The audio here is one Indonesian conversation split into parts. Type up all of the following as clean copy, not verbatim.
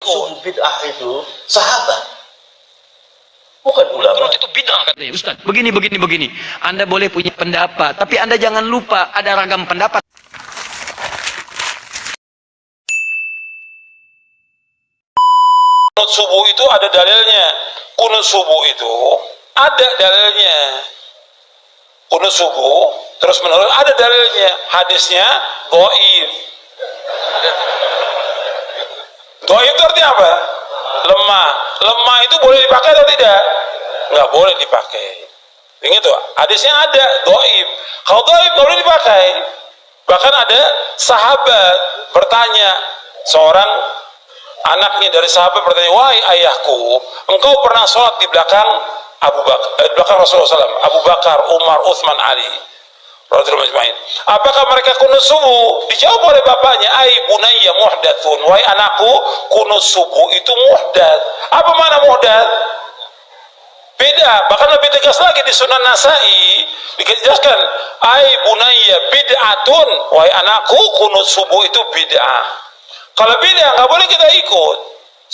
Subuh bid'ah itu sahabat, bukan ulama. Kunut itu bid'ah katanya Ustaz. Begini. Anda boleh punya pendapat, tapi Anda jangan lupa ada ragam pendapat. Kunut subuh itu ada dalilnya. Kunut subuh itu ada dalilnya. Kunut subuh terus menerus ada dalilnya. Hadisnya dhaif. Dhaif itu artinya apa? Lemah. Lemah itu boleh dipakai atau tidak? Nggak boleh dipakai. Ingat tuh, hadisnya ada dhaif. Kalau dhaif nggak boleh dipakai. Bahkan ada sahabat bertanya, seorang anaknya dari sahabat bertanya, wahai ayahku, engkau pernah sholat di belakang di belakang Rasulullah SAW, Abu Bakar, Umar, Utsman, Ali, radhiyallahu ajmain. Apakah mereka kunut subuh? Dijawab oleh bapaknya, ai bunayya muhdatsun, wahai anakku, kunut subuh itu muhdats. Apa makna muhdats? Beda. Bahkan lebih tegas lagi di Sunan Nasai dijelaskan, ai bunayya bid'atun, wahai anakku, kunut subuh itu bid'ah. Kalau bid'ah nggak boleh kita ikut.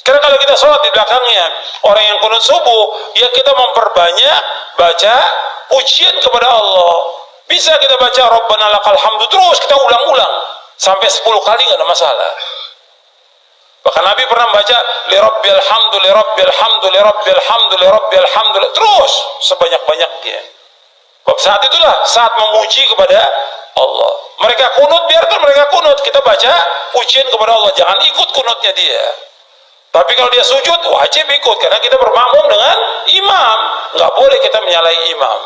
Karena kalau kita sholat di belakangnya orang yang kunut subuh, ya kita memperbanyak baca pujian kepada Allah. Bisa kita baca Rabbana lakal hamdu terus kita ulang-ulang sampai 10 kali nggak ada masalah. Bahkan Nabi pernah baca li rabbil hamdu li rabbil hamdu li rabbil hamdu li rabbil hamdu terus sebanyak-banyaknya. Saat itulah saat memuji kepada Allah. Mereka kunut, biarkan mereka kunut, kita baca pujian kepada Allah, jangan ikut kunutnya dia. Tapi kalau dia sujud wajib ikut, karena kita bermakmum dengan imam, nggak boleh kita menyalahi imam.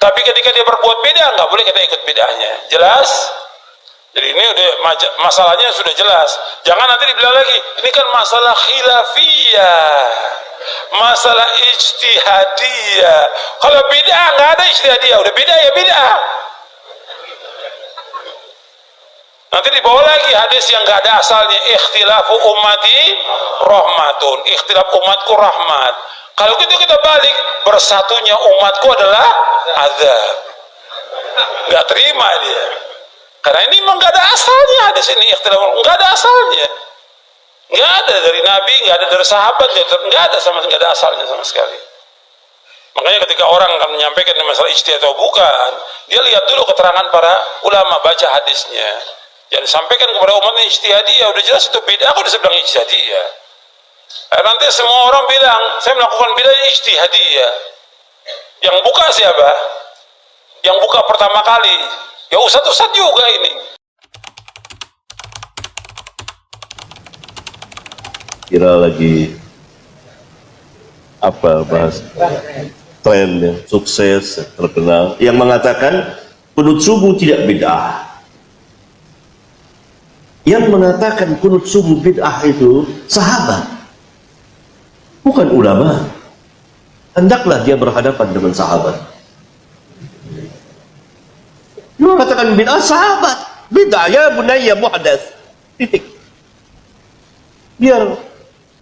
Tapi ketika dia berbuat beda, nggak boleh kita ikut bedanya. Jelas? Jadi ini udah masalahnya sudah jelas. Jangan nanti dibilang lagi, ini kan masalah khilafiyah, masalah ijtihadiyah. Kalau bid'ah nggak ada ijtihadiyah, udah beda ya bid'ah. Nanti dibawa lagi hadis yang nggak ada asalnya, ikhtilafu ummati rahmatun, ikhtilaf umatku rahmat. Kalau gitu kita balik, bersatunya umatku adalah azab. Nggak terima dia. Karena ini memang nggak ada asalnya hadis ini, ikhtilaf nggak ada asalnya. Nggak ada dari Nabi, nggak ada dari sahabat, nggak ada nggak ada asalnya sama sekali. Makanya ketika orang akan menyampaikan masalah ijtihad atau bukan, dia lihat dulu keterangan para ulama, baca hadisnya. Yang disampaikan kepada umatnya ijtihadiyah, udah jelas itu beda. Aku udah bilang ijtihadiyah. Nanti semua orang bilang saya melakukan bid'ah ijtihadiyah. Yang buka siapa? Yang buka pertama kali ya ustadz juga ini. Kira lagi apa bahas tren sukses terkenal yang mengatakan kunut subuh tidak bid'ah. Yang mengatakan kunut subuh bid'ah itu sahabat, bukan ulama. Hendaklah dia berhadapan dengan sahabat. Dia mengatakan bid'ah sahabat, bid'ah ya bunayya muhdats. Titik.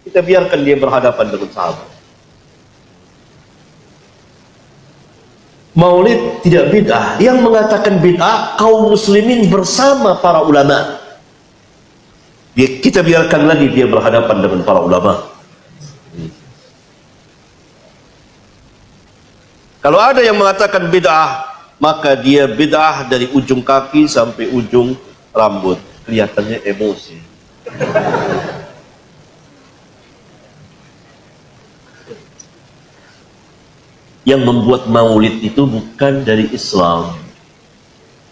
Kita biarkan dia berhadapan dengan sahabat. Maulid tidak bid'ah. Yang mengatakan bid'ah kaum muslimin bersama para ulama. Kita biarkan lagi dia berhadapan dengan para ulama. Kalau ada yang mengatakan bid'ah, maka dia bid'ah dari ujung kaki sampai ujung rambut. Kelihatannya emosi. Yang membuat maulid itu bukan dari Islam.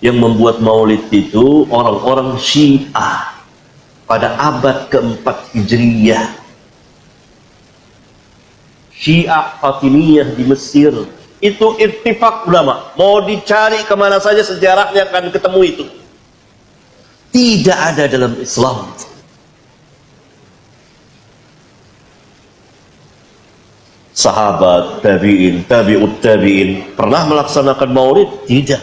Yang membuat maulid itu orang-orang Syiah pada abad keempat Hijriyah. Syiah Fatimiyah di Mesir. Itu ittifaq ulama. Mau dicari kemana saja sejarahnya akan ketemu itu. Tidak ada dalam Islam. Sahabat, tabi'in, tabi'ut tabi'in pernah melaksanakan maulid? Tidak.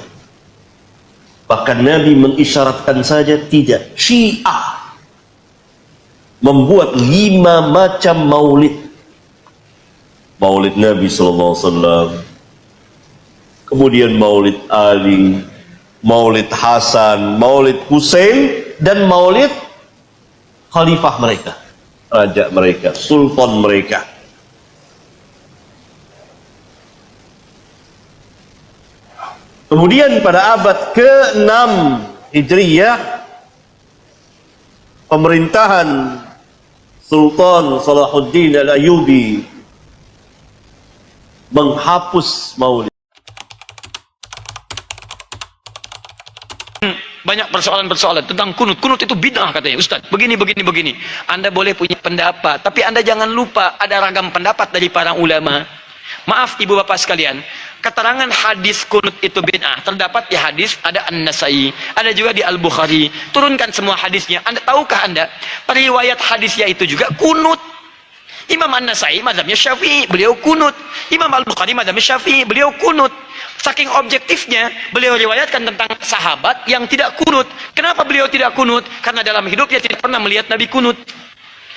Bahkan Nabi mengisyaratkan saja tidak. Syiah membuat 5 macam maulid. Maulid Nabi SAW, kemudian maulid Ali, maulid Hasan, maulid Husain, dan maulid khalifah mereka raja mereka, sultan mereka. Kemudian pada abad ke-6 Hijriyah, pemerintahan Sultan Salahuddin Al-Ayyubi menghapus maulid. Banyak persoalan-persoalan tentang kunut. Kunut itu bid'ah katanya. Ustaz, begini. Anda boleh punya pendapat, tapi Anda jangan lupa ada ragam pendapat dari para ulama. Maaf ibu bapak sekalian, keterangan hadis kunut itu bid'ah terdapat di hadis ada An-Nasai, ada juga di Al-Bukhari. Turunkan semua hadisnya. Anda tahukah Anda, periwayat hadisnya itu juga kunut. Imam An-Nasai mazhabnya Syafi'i, beliau kunut. Imam Al-Bukhari mazhabnya Syafi'i, beliau kunut. Saking objektifnya, beliau riwayatkan tentang sahabat yang tidak kunut. Kenapa beliau tidak kunut? Karena dalam hidupnya tidak pernah melihat Nabi kunut.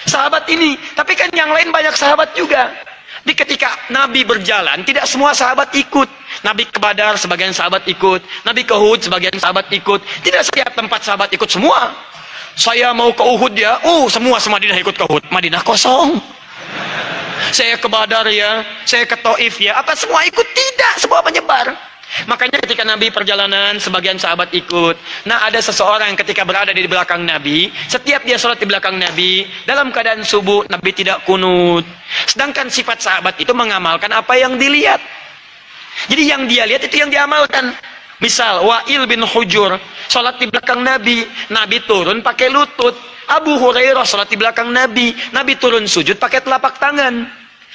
Sahabat ini, tapi kan yang lain banyak sahabat juga. Di ketika Nabi berjalan, tidak semua sahabat ikut. Nabi ke Badar, sebagian sahabat ikut. Nabi ke Uhud, sebagian sahabat ikut. Tidak setiap tempat sahabat ikut semua. Saya mau ke Uhud ya, semua Madinah ikut ke Uhud. Madinah kosong. Saya ke Badar ya, saya ke Taif ya, apa semua ikut? Tidak, semua menyebar. Makanya ketika Nabi perjalanan, sebagian sahabat ikut. Nah, ada seseorang ketika berada di belakang Nabi, setiap dia sholat di belakang Nabi, dalam keadaan subuh, Nabi tidak kunut. Sedangkan sifat sahabat itu mengamalkan apa yang dilihat. Jadi yang dia lihat itu yang diamalkan. Misal, Wa'il bin Hujur, sholat di belakang Nabi, Nabi turun pakai lutut. Abu Hurairah sholat di belakang Nabi, Nabi turun sujud pakai telapak tangan.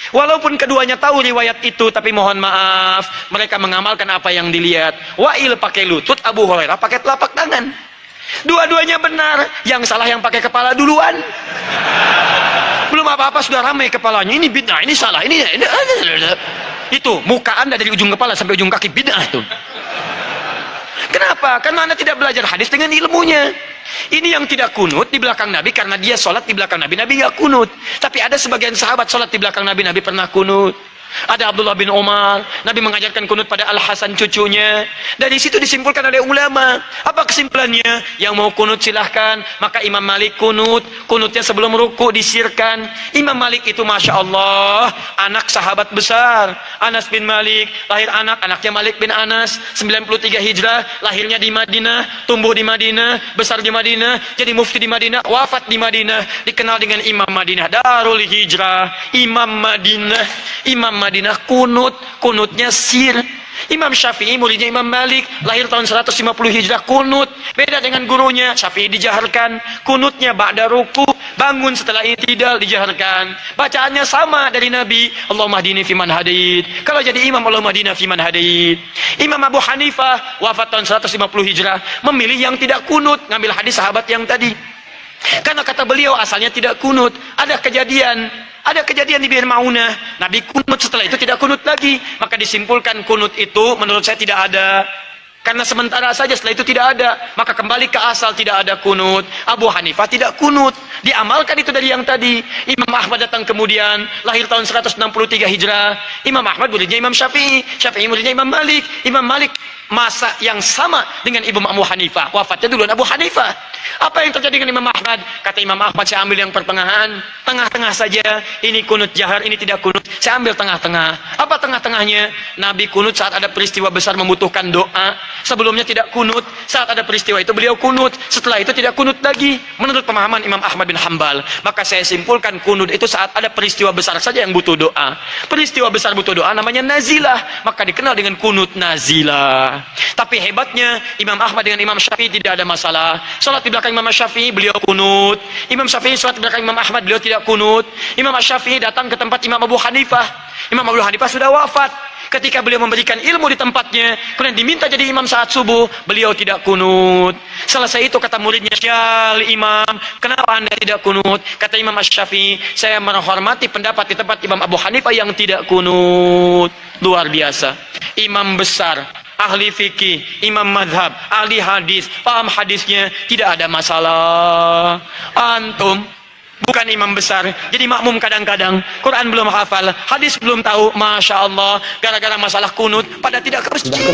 Walaupun keduanya tahu riwayat itu, tapi mohon maaf, mereka mengamalkan apa yang dilihat. Wa'il pakai lutut, Abu Hurairah pakai telapak tangan. Dua-duanya benar, yang salah yang pakai kepala duluan. Belum apa-apa sudah ramai kepalanya, ini bid'ah, ini salah, ini. Itu, muka Anda dari ujung kepala sampai ujung kaki bid'ah itu. Kenapa? Karena Anda tidak belajar hadis dengan ilmunya. Ini yang tidak kunut di belakang Nabi karena dia sholat di belakang Nabi, Nabi nggak kunut. Tapi ada sebagian sahabat sholat di belakang Nabi, Nabi pernah kunut. Ada Abdullah bin Umar, Nabi mengajarkan kunut pada Al-Hasan cucunya. Dari situ disimpulkan oleh ulama. Apa kesimpulannya? Yang mau kunut silahkan. Maka Imam Malik kunut. Kunutnya sebelum ruku disirkan. Imam Malik itu Masya Allah, anak sahabat besar. Anas bin Malik, lahir anaknya Malik bin Anas. 93 Hijrah, lahirnya di Madinah, tumbuh di Madinah, besar di Madinah, jadi mufti di Madinah, wafat di Madinah. Dikenal dengan Imam Madinah, Darul Hijrah, Imam Madinah kunutnya sir. Imam Syafi'i muridnya Imam Malik, lahir tahun 150 Hijrah, kunut. Beda dengan gurunya, Syafi'i dijaharkan, kunutnya ba'da ruku, bangun setelah i'tidal dijaharkan. Bacaannya sama dari Nabi, Allahumma hdini fiman hadait. Kalau jadi imam, Allahumma hdina fiman hadait. Imam Abu Hanifah wafat tahun 150 Hijrah, memilih yang tidak kunut, ngambil hadis sahabat yang tadi. Karena kata beliau asalnya tidak kunut. Ada kejadian di Bir Maunah, Nabi kunut, setelah itu tidak kunut lagi. Maka disimpulkan kunut itu menurut saya tidak ada. Karena sementara saja, setelah itu tidak ada. Maka kembali ke asal, tidak ada kunut. Abu Hanifah tidak kunut, diamalkan itu dari yang tadi. Imam Ahmad datang kemudian, lahir tahun 163 Hijrah. Imam Ahmad muridnya Imam Syafi'i, Syafi'i muridnya Imam Malik. Imam Malik masa yang sama dengan Imam Abu Hanifah, wafatnya duluan Abu Hanifah. Apa yang terjadi dengan Imam Ahmad? Kata Imam Ahmad, saya ambil yang pertengahan, tengah-tengah saja. Ini kunut jahar, ini tidak kunut. Saya ambil tengah-tengah. Apa tengah-tengahnya? Nabi kunut saat ada peristiwa besar membutuhkan doa. Sebelumnya tidak kunut. Saat ada peristiwa itu beliau kunut. Setelah itu tidak kunut lagi. Menurut pemahaman Imam Ahmad bin Hanbal. Maka saya simpulkan kunut itu saat ada peristiwa besar saja yang butuh doa. Peristiwa besar butuh doa namanya nazilah. Maka dikenal dengan kunut nazilah. Tapi hebatnya Imam Ahmad dengan Imam Syafi'i tidak ada masalah. Salat di belakang Imam Syafi'i beliau kunut. Imam Syafi'i salat di belakang Imam Ahmad beliau tidak kunut. Imam Syafi'i datang ke tempat Imam Abu Hanifah. Imam Abu Hanifah sudah wafat. Ketika beliau memberikan ilmu di tempatnya, kemudian diminta jadi imam saat subuh, beliau tidak kunut. Selesai itu kata muridnya, "Ya Imam, kenapa Anda tidak kunut?" Kata Imam Syafi'i, "Saya menghormati pendapat di tempat Imam Abu Hanifah yang tidak kunut." Luar biasa. Imam besar, ahli fikih, imam madhab, ahli hadis, paham hadisnya, tidak ada masalah. Antum bukan imam besar, jadi makmum kadang-kadang, Quran belum hafal, hadis belum tahu, Masya Allah, gara-gara masalah kunut, pada tidak ke masjid.